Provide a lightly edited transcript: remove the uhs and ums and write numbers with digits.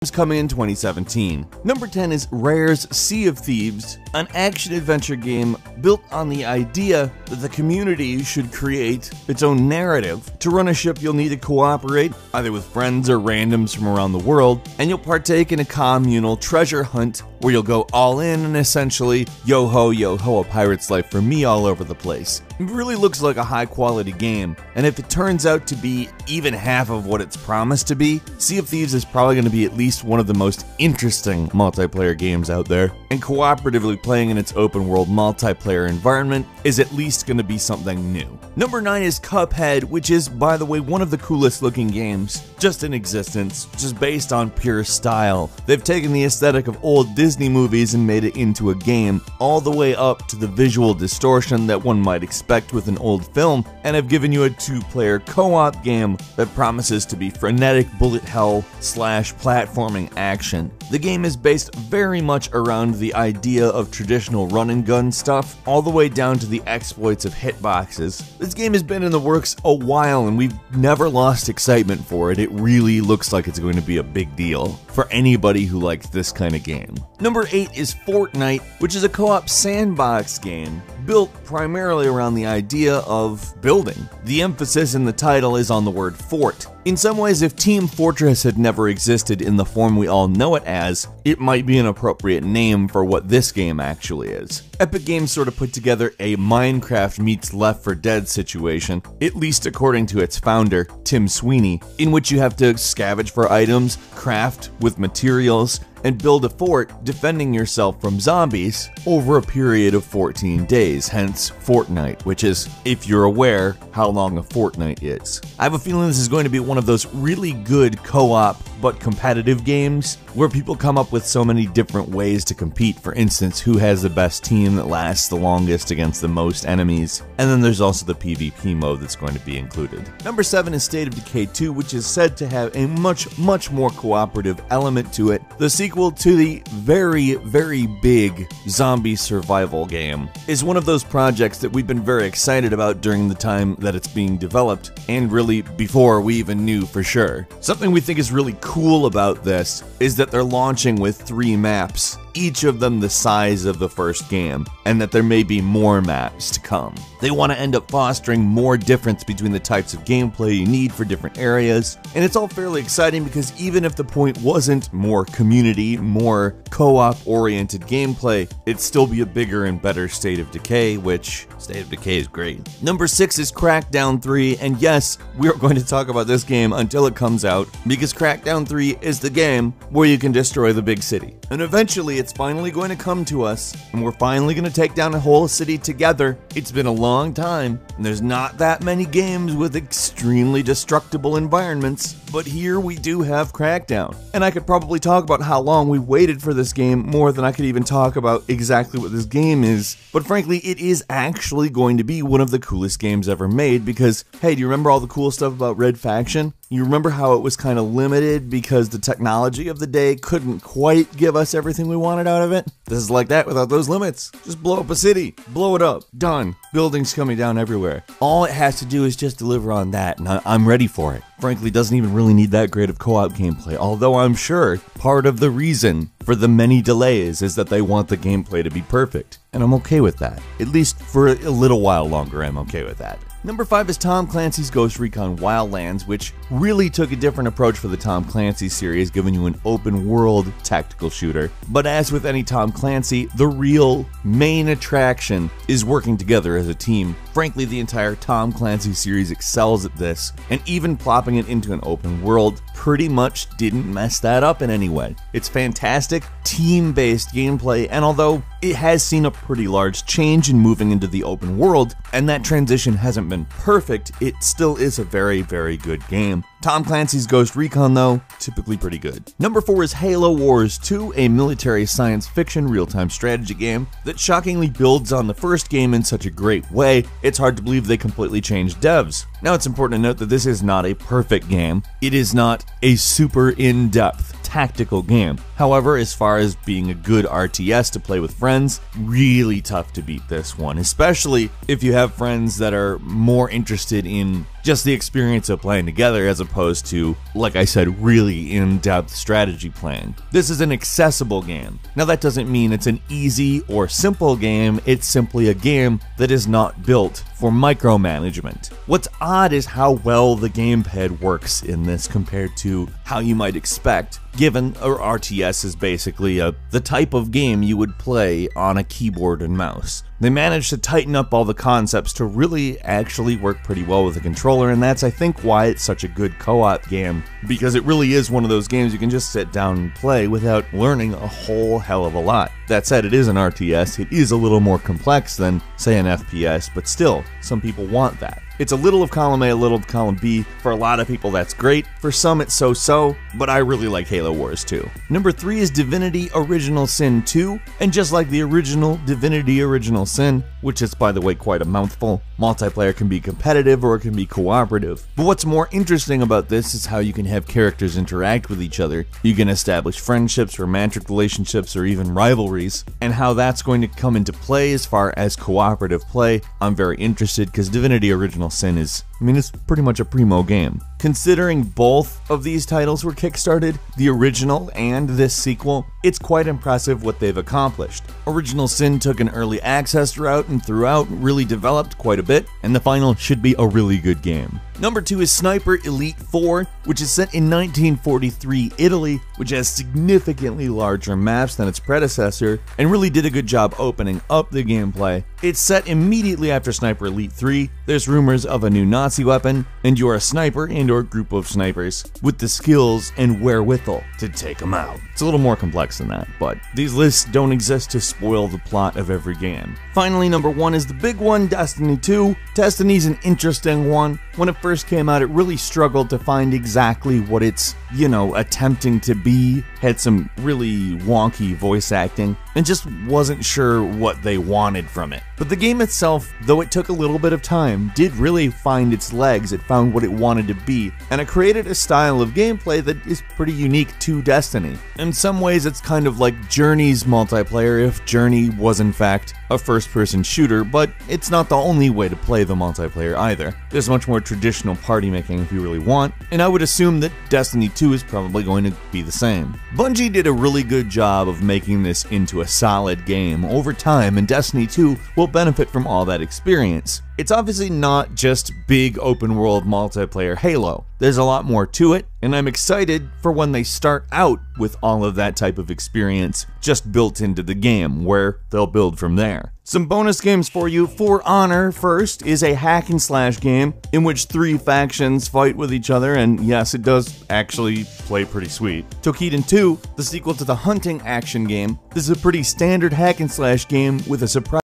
is coming in 2017. Number 10 is Rare's Sea of Thieves, an action-adventure game built on the idea that the community should create its own narrative. To run a ship, you'll need to cooperate, either with friends or randoms from around the world, and you'll partake in a communal treasure hunt where you'll go all in and essentially yo-ho, a pirate's life for me all over the place. It really looks like a high-quality game, and if it turns out to be even half of what it's promised to be, Sea of Thieves is probably going to be at least one of the most interesting multiplayer games out there, and cooperatively playing in its open-world multiplayer environment is at least going to be something new. Number 9 is Cuphead, which is, by the way, one of the coolest looking games just in existence, just based on pure style. They've taken the aesthetic of old Disney movies and made it into a game, all the way up to the visual distortion that one might expect with an old film, and have given you a 2-player co-op game that promises to be frenetic bullet hell / platforming action. The game is based very much around the idea of traditional run and gun stuff, all the way down to the exploits of hitboxes. This game has been in the works a while and we've never lost excitement for it. It really looks like it's going to be a big deal for anybody who likes this kind of game. Number 8 is Fortnite, which is a co-op sandbox game built primarily around the idea of building. The emphasis in the title is on the word fort. In some ways, if Team Fortress had never existed in the form we all know it as, it might be an appropriate name for what this game actually is. Epic Games sort of put together a Minecraft meets Left 4 Dead situation, at least according to its founder, Tim Sweeney, in which you have to scavenge for items, craft with materials, and build a fort defending yourself from zombies over a period of 14 days, hence Fortnite, which is, if you're aware, how long a fortnight is. I have a feeling this is going to be one of those really good co-op but competitive games where people come up with so many different ways to compete. For instance, who has the best team that lasts the longest against the most enemies, and then there's also the PvP mode that's going to be included. Number 7 is State of Decay 2, which is said to have a much more cooperative element to it. The sequel to the very big zombie survival game is one of those projects that we've been very excited about during the time that it's being developed, and really before we even knew for sure. Something we think is really cool about this is that they're launching with 3 maps, each of them the size of the first game, and that there may be more maps to come. They want to end up fostering more difference between the types of gameplay you need for different areas, and it's all fairly exciting because even if the point wasn't more community, more co-op oriented gameplay, it'd still be a bigger and better State of Decay, which State of Decay is great. Number 6 is Crackdown 3, and yes, we are going to talk about this game until it comes out, because Crackdown 3 is the game where you can destroy the big city. And eventually it's finally going to come to us, and we're finally going to take down a whole city together. It's been a long time, and there's not that many games with extremely destructible environments, but here we do have Crackdown. And I could probably talk about how long we waited for this game more than I could even talk about exactly what this game is, but frankly, it is actually going to be one of the coolest games ever made because, hey, do you remember all the cool stuff about Red Faction? You remember how it was kind of limited because the technology of the day couldn't quite give us everything we wanted out of it? This is like that without those limits. Just blow up a city, blow it up, done. Buildings coming down everywhere. All it has to do is just deliver on that, and I'm ready for it. Frankly, doesn't even really need that great of co-op gameplay, although I'm sure part of the reason for the many delays is that they want the gameplay to be perfect, and I'm okay with that. At least for a little while longer, I'm okay with that. Number 5 is Tom Clancy's Ghost Recon Wildlands, which really took a different approach for the Tom Clancy series, giving you an open-world tactical shooter. But as with any Tom Clancy, the real main attraction is working together as a team. Frankly, the entire Tom Clancy series excels at this, and even plopping it into an open world pretty much didn't mess that up in any way. It's fantastic, team-based gameplay, and although it has seen a pretty large change in moving into the open world, and that transition hasn't been perfect, it still is a very good game. Tom Clancy's Ghost Recon, though, typically pretty good. Number 4 is Halo Wars 2, a military science fiction real-time strategy game that shockingly builds on the first game in such a great way, it's hard to believe they completely changed devs. Now, it's important to note that this is not a perfect game. It is not a super in-depth tactical game. However, as far as being a good RTS to play with friends, really tough to beat this one, especially if you have friends that are more interested in just the experience of playing together as opposed to, like I said, really in-depth strategy playing. This is an accessible game. Now that doesn't mean it's an easy or simple game, it's simply a game that is not built for micromanagement. What's odd is how well the gamepad works in this compared to how you might expect, given a RTS is basically the type of game you would play on a keyboard and mouse. They managed to tighten up all the concepts to really actually work pretty well with a controller, and that's, I think, why it's such a good co-op game, because it really is one of those games you can just sit down and play without learning a whole hell of a lot. That said, it is an RTS, it is a little more complex than, say, an FPS, but still, some people want that. It's a little of column A, a little of column B. For a lot of people, that's great. For some, it's so-so, but I really like Halo Wars 2. Number 3 is Divinity Original Sin 2, and just like the original Divinity Original Sin, which is, by the way, quite a mouthful, multiplayer can be competitive or it can be cooperative. But what's more interesting about this is how you can have characters interact with each other. You can establish friendships, romantic relationships, or even rivalries, and how that's going to come into play as far as cooperative play. I'm very interested because Divinity Original Sin is, it's pretty much a primo game. Considering both of these titles were kickstarted, the original and this sequel, it's quite impressive what they've accomplished. Original Sin took an early access route and throughout really developed quite a bit, and the final should be a really good game. Number 2 is Sniper Elite 4, which is set in 1943 Italy, which has significantly larger maps than its predecessor, and really did a good job opening up the gameplay. It's set immediately after Sniper Elite 3, there's rumors of a new Nazi weapon, and you're a sniper and or group of snipers with the skills and wherewithal to take them out. It's a little more complex than that, but these lists don't exist to spoil the plot of every game. Finally, number 1 is the big one, Destiny 2. Destiny's an interesting one. When it first came out, it really struggled to find exactly what it's, attempting to be. Had some really wonky voice acting, and just wasn't sure what they wanted from it. But the game itself, though it took a little bit of time, did really find its legs. It found what it wanted to be, and it created a style of gameplay that is pretty unique to Destiny. In some ways, it's kind of like Journey's multiplayer if Journey was in fact a first-person shooter, but it's not the only way to play the multiplayer either. There's much more traditional party making if you really want, and I would assume that Destiny 2 is probably going to be the same. Bungie did a really good job of making this into a solid game over time, and Destiny 2 will benefit from all that experience. It's obviously not just big open world multiplayer Halo. There's a lot more to it, and I'm excited for when they start out with all of that type of experience just built into the game, where they'll build from there. Some bonus games for you. For Honor, first, is a hack and slash game in which 3 factions fight with each other, and yes, it does actually play pretty sweet. Toukiden 2, the sequel to the hunting action game. This is a pretty standard hack and slash game with a surprise